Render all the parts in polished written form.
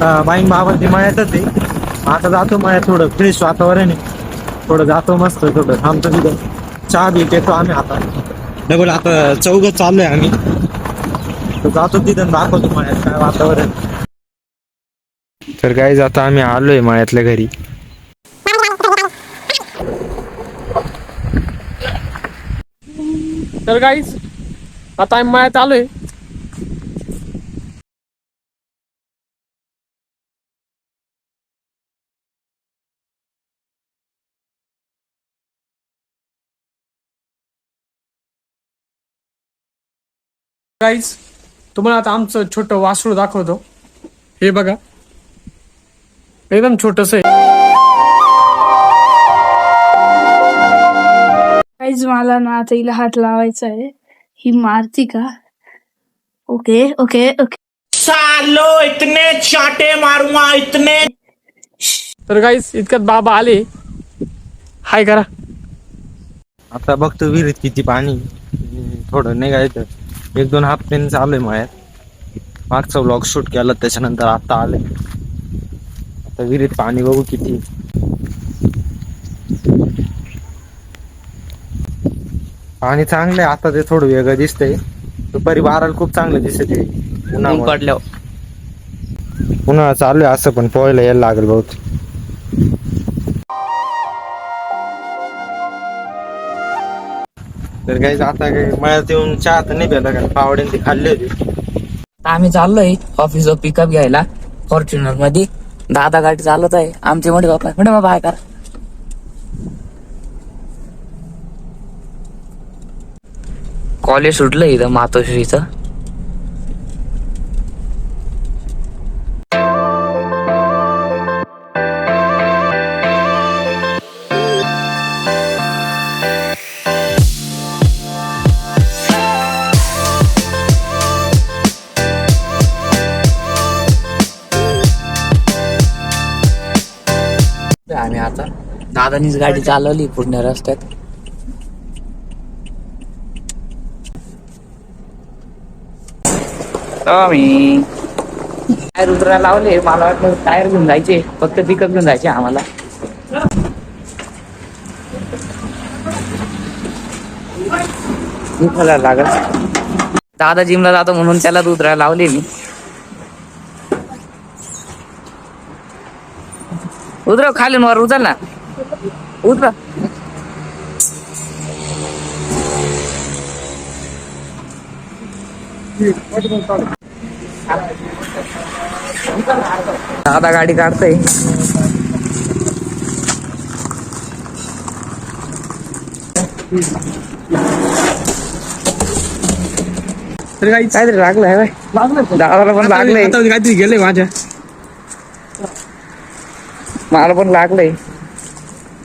आता बाईन बाबा ती मळ्यातच आहे. आता जातो मळ्यात, थोडं फ्रेश वातावरण आहे, थोडं जातो मस्त, थोडं थांबतो तिथं, चहा बी पितो आम्ही. आता डबल आता चौघ चाललोय आम्ही, तर जातो तिथं दाखवतो मळ्यात काय वातावरण. तर गाईज आता आम्ही आलोय मळ्यातल्या घरी. तर गाईस आता आम्ही मळ्यात आलोय. गाईस तुम्हाला आता आमचं छोटं वासरू दाखवतो. हे बघा, एकदम छोटस आहे. गाईज मला ना आता हिला हात लावायचा आहे. ही मारती का? Okay okay okay. सालो इतने चाटे मारूंगा इतने. तर गाईस इतक्यात बाबा आले. हाय करा. आता बघतो विहिरीत किती पाणी, थोडं निघायचं. 1-2 हफ्त्यांनी चालू आहे मळ्यात. मागचा व्लॉग शूट केला, त्याच्यानंतर आता आले. आता विहिरीत पाणी बघू किती. पाणी चांगलं आहे आता, ते थोडं वेगळं दिसतंय. दुपारी 12ला खूप चांगलं दिसत आहे. उन्हाळा चालू आहे असं, पण पोहायला यायला लागेल बहुत. तर काही आता काही मळ्यात येऊन चहा तर नाही प्यायला, कारण पावड्यान ते खाल्ले होते. आम्ही चाललोय ऑफिसवर पिकअप घ्यायला फॉर्च्युनर मध्ये. दादा गाडी चालवत आहे. आमचे मोठे बाबा हाय करा. कॉलेज सुटलं इथं मातोश्रीचं. आम्ही आता दादानीच गाडी चालवली पूर्ण रस्त्यात. मी टायर उतरायला लावले. मला वाटलं टायर घेऊन जायचे, फक्त पिकअप घेऊन जायचे आम्हाला. लागल. दादा जिमला जातो म्हणून त्याला उतरायला लावले मी. उतरव खाली वर, उचल ना, उतरव. दादा गाडी काढतोय. तर गाईस काहीतरी लागलंय, दादाला पण लागलंय, काहीतरी गेलंय माझ्या. मला पण लागलंय.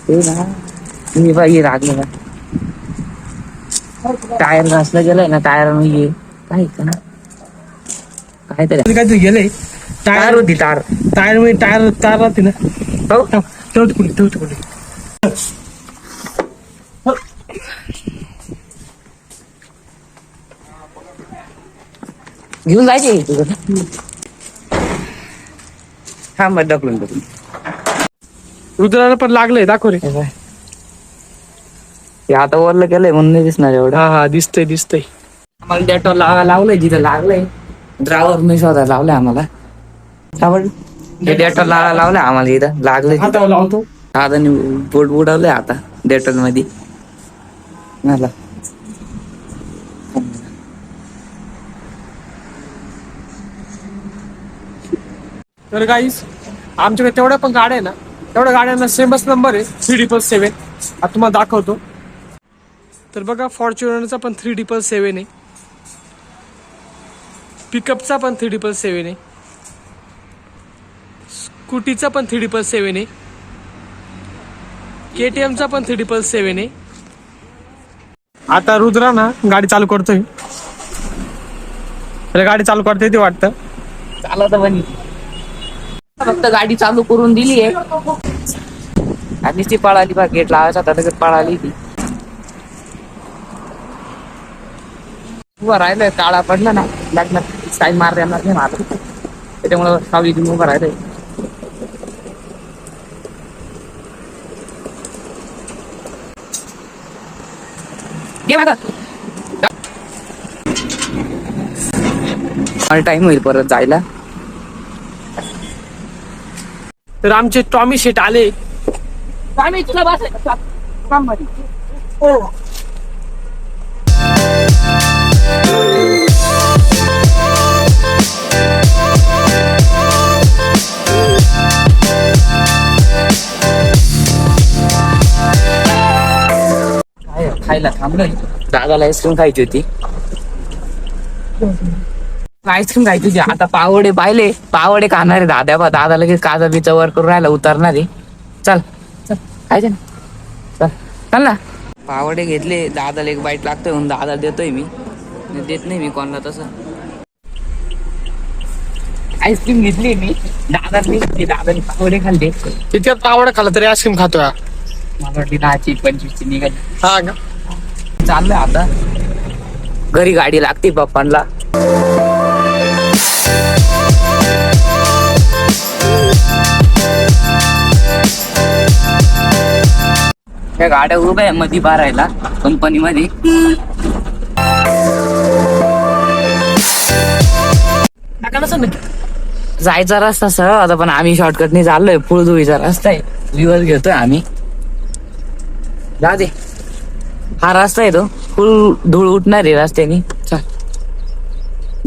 ते ना मी बाई लागलं ना, टायर घासलं गेलंय ना, टायर म्हणजे काय का ना काहीतरी गेलंय. टायर होती, तार. टायर मध्ये तार राहते ना. हो, ठेवते कुठे. घेऊन जायचे तुझं. हा मग ढकलून रुद्राला पण लागलंय, दाखव रे. ते आता वरलं केलंय म्हणून नाही दिसणार एवढं. हा दिसतंय. आम्हाला डेटॉल लावलंय जिथं लागलंय. ड्रायव्हर मी स्वतः लावलंय आम्हाला. डेटॉल लावलंय आम्हाला इथं लागलंय. हातावर लावतो. आता बोट बुडवलंय आता डेटॉल मध्ये. मला तर गाईस आमच्याकडे तेवढ्या पण गाड्या आहे ना, तेवढ्या गाड्यांना सेमच नंबर आहे 377. आता तुम्हाला दाखवतो. तर बघा, फॉर्च्युनरचा पण 377 आहे, पिकअपचा पण 377 आहे, स्कूटीचा पण 377 आहे, KTMचा पण 377 आहे. आता रुद्रा ना गाडी चालू करतोय. गाडी चालू करता येते वाटतं. चालत पण फक्त गाडी चालू करून दिली आहे आणि ती पळाली. बा गेट लावायचा होता तर पळाली ती. उभा राहिलं, काळा पडला ना लग्नात, काही मार देणार नाही मला. त्याच्यामुळं सावली घेऊन उभा राहिलंय. घे मागं. मला टाइम होईल परत जायला. तर आमचे टॉमी शेट आले. आम्ही तुला बसायचं काम मध्ये. खायला थांबलोय. दादाला आईस्क्रीम खायची होती. आईस्क्रीम खायची होती. आता पावडे पाहिले, पावडे खाणार आहे दादा. बा दादा लगेच काचा बिचा वर करून राहिला, उतरणार आहे. चल चल खायचे ना. चल चल ना. पावडे घेतले. दादाला एक बाईट लागतोय म्हणून दादा देतोय मी. देत नाही मी कोणाला तसं. आईस्क्रीम घेतली मी. दादाने पावडे खाल्ले. तितक्यात पावडा खाल्ला तरी आईस्क्रीम खातोय. मला वाटली 10ची 25ची निघाली. हा का? चाललंय आता घरी. गाडी लागते पप्पांना. त्या गाड्या उभ्या आहे मध्ये भरायला कंपनी मध्ये. जायचा रस्ता सरळ होता पण आम्ही शॉर्टकटने चाललोय. फुलधुळीचा रस्ता आहे. दिवस घेतोय आम्ही. जा दे. हा रस्ता आहे तो. फुल धूळ उठणार आहे रस्त्याने. चल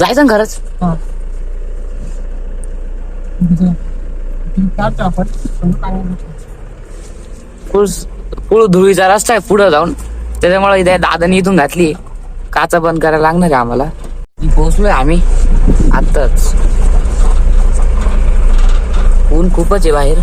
जायचं ना खरंच. फुल धुळीचा रस्ता आहे पुढे जाऊन. त्याच्यामुळे इथे दादानी इथून घातली. काचा बंद करायला लागणार आहे आम्हाला. पोहोचलोय आम्ही आताच. ऊन खूपच आहे बाहेर.